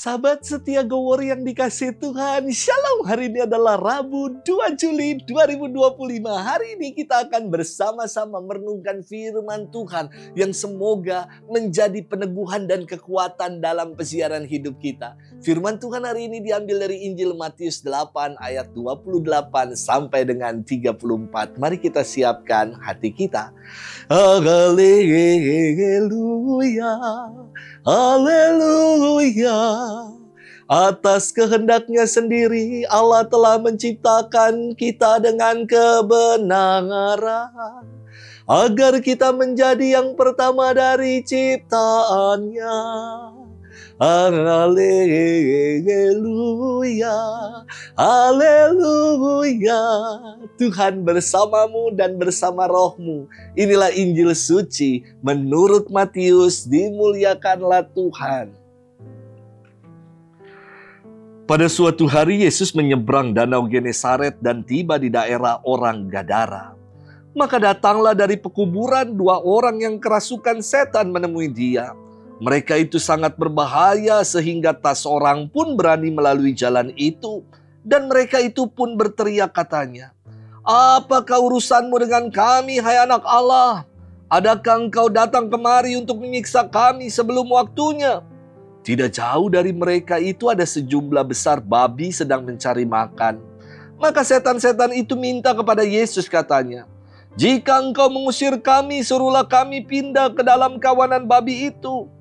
Sahabat setia Go Warrior yang dikasihi Tuhan, Shalom. Hari ini adalah Rabu 2 Juli 2025. Hari ini kita akan bersama-sama merenungkan firman Tuhan yang semoga menjadi peneguhan dan kekuatan dalam pesiaran hidup kita. Firman Tuhan hari ini diambil dari Injil Matius 8 ayat 28 sampai dengan 34. Mari kita siapkan hati kita. Haleluya, haleluya. Atas kehendaknya sendiri Allah telah menciptakan kita dengan kebenaran, agar kita menjadi yang pertama dari ciptaannya. Haleluya, haleluya. Tuhan bersamamu dan bersama rohmu. Inilah Injil suci menurut Matius. Dimuliakanlah Tuhan. Pada suatu hari Yesus menyeberang danau Genesaret dan tiba di daerah orang Gadara. Maka datanglah dari pekuburan 2 orang yang kerasukan setan menemui dia. Mereka itu sangat berbahaya sehingga tak seorang pun berani melalui jalan itu. Dan mereka itu pun berteriak katanya, "Apakah urusanmu dengan kami, hai anak Allah? Adakah engkau datang kemari untuk menyiksa kami sebelum waktunya?" Tidak jauh dari mereka itu ada sejumlah besar babi sedang mencari makan. Maka setan-setan itu minta kepada Yesus katanya, "Jika engkau mengusir kami, suruhlah kami pindah ke dalam kawanan babi itu."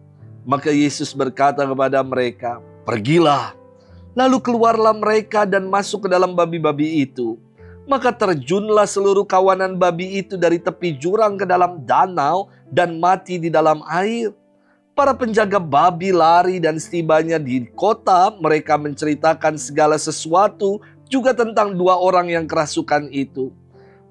Maka Yesus berkata kepada mereka, "Pergilah." Lalu keluarlah mereka dan masuk ke dalam babi-babi itu. Maka terjunlah seluruh kawanan babi itu dari tepi jurang ke dalam danau dan mati di dalam air. Para penjaga babi lari dan setibanya di kota mereka menceritakan segala sesuatu juga tentang 2 orang yang kerasukan itu.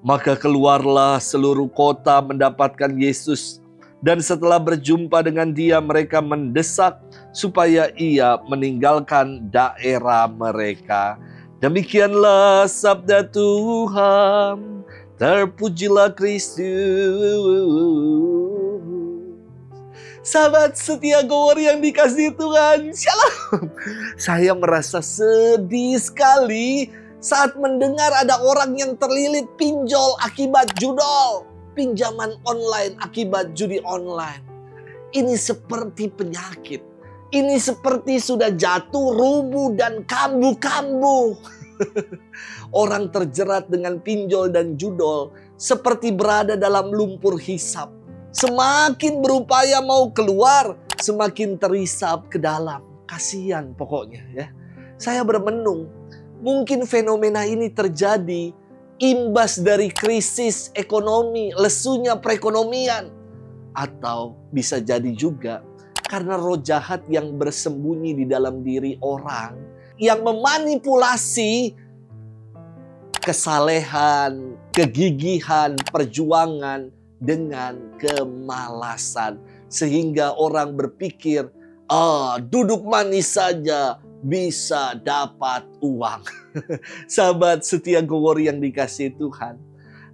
Maka keluarlah seluruh kota mendapatkan Yesus. Dan setelah berjumpa dengan dia mereka mendesak supaya ia meninggalkan daerah mereka. Demikianlah sabda Tuhan. Terpujilah Kristus. Sahabat setia Go Warrior yang dikasihi Tuhan, Shalom. Saya merasa sedih sekali saat mendengar ada orang yang terlilit pinjol akibat judol, pinjaman online akibat judi online. Ini seperti penyakit. Ini seperti sudah jatuh, rubuh, dan kambuh-kambuh. Orang terjerat dengan pinjol dan judol seperti berada dalam lumpur hisap. Semakin berupaya mau keluar, semakin terisap ke dalam. Kasihan pokoknya ya. Saya bermenung, mungkin fenomena ini terjadi imbas dari krisis ekonomi, lesunya perekonomian. Atau bisa jadi juga karena roh jahat yang bersembunyi di dalam diri orang, yang memanipulasi kesalehan, kegigihan, perjuangan, dengan kemalasan. Sehingga orang berpikir, duduk manis saja bisa dapat uang. Sahabat setia Go Warrior yang dikasihi Tuhan,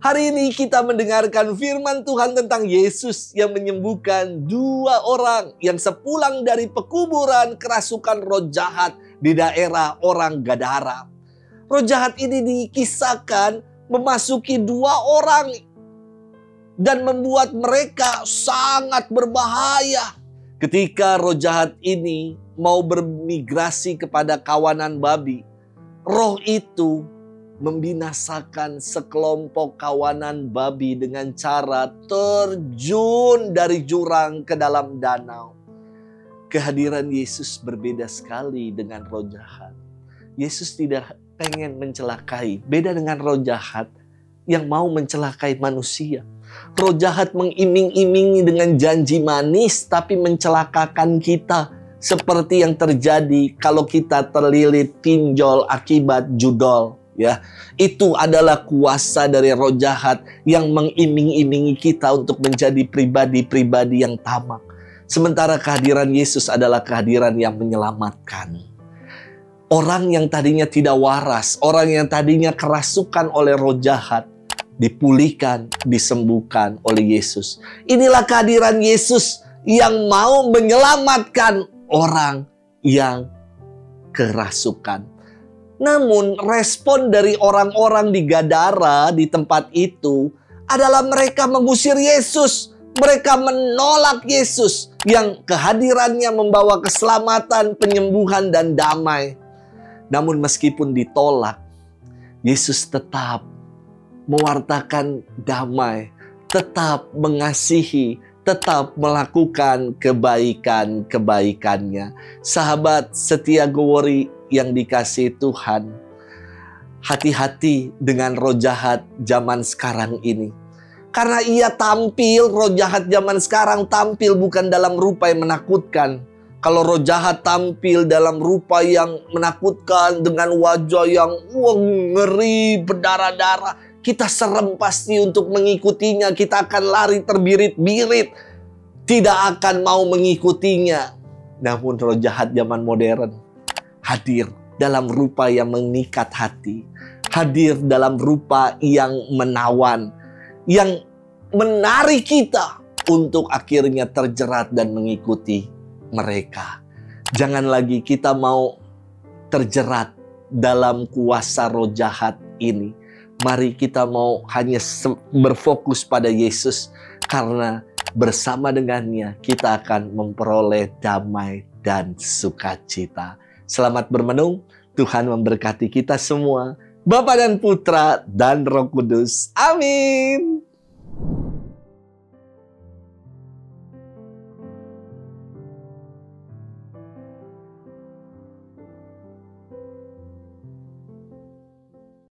hari ini kita mendengarkan firman Tuhan tentang Yesus yang menyembuhkan 2 orang yang sepulang dari pekuburan kerasukan roh jahat di daerah orang Gadara. Roh jahat ini dikisahkan memasuki 2 orang dan membuat mereka sangat berbahaya. Ketika roh jahat ini mau bermigrasi kepada kawanan babi, roh itu membinasakan sekelompok kawanan babi dengan cara terjun dari jurang ke dalam danau. Kehadiran Yesus berbeda sekali dengan roh jahat. Yesus tidak pengen mencelakai, beda dengan roh jahat yang mau mencelakai manusia. Roh jahat mengiming-imingi dengan janji manis tapi mencelakakan kita. Seperti yang terjadi kalau kita terlilit pinjol akibat judol. Ya, itu adalah kuasa dari roh jahat yang mengiming-imingi kita untuk menjadi pribadi-pribadi yang tamak. Sementara kehadiran Yesus adalah kehadiran yang menyelamatkan. Orang yang tadinya tidak waras, orang yang tadinya kerasukan oleh roh jahat, dipulihkan, disembuhkan oleh Yesus. Inilah kehadiran Yesus yang mau menyelamatkan orang yang kerasukan. Namun respon dari orang-orang di Gadara di tempat itu adalah mereka mengusir Yesus. Mereka menolak Yesus yang kehadirannya membawa keselamatan, penyembuhan, dan damai. Namun meskipun ditolak, Yesus tetap mewartakan damai, tetap mengasihi, tetap melakukan kebaikan-kebaikannya. Sahabat setia Gowori yang dikasihi Tuhan, hati-hati dengan roh jahat zaman sekarang ini. Karena ia tampil, roh jahat zaman sekarang tampil bukan dalam rupa yang menakutkan. Kalau roh jahat tampil dalam rupa yang menakutkan, dengan wajah yang ngeri, berdarah-darah, kita serem pasti untuk mengikutinya. Kita akan lari terbirit-birit, tidak akan mau mengikutinya. Namun roh jahat zaman modern hadir dalam rupa yang mengikat hati, hadir dalam rupa yang menawan, yang menarik kita untuk akhirnya terjerat dan mengikuti mereka. Jangan lagi kita mau terjerat dalam kuasa roh jahat ini. Mari kita mau hanya berfokus pada Yesus, karena bersama dengannya kita akan memperoleh damai dan sukacita. Selamat bermenung, Tuhan memberkati kita semua. Bapa dan Putra dan Roh Kudus. Amin.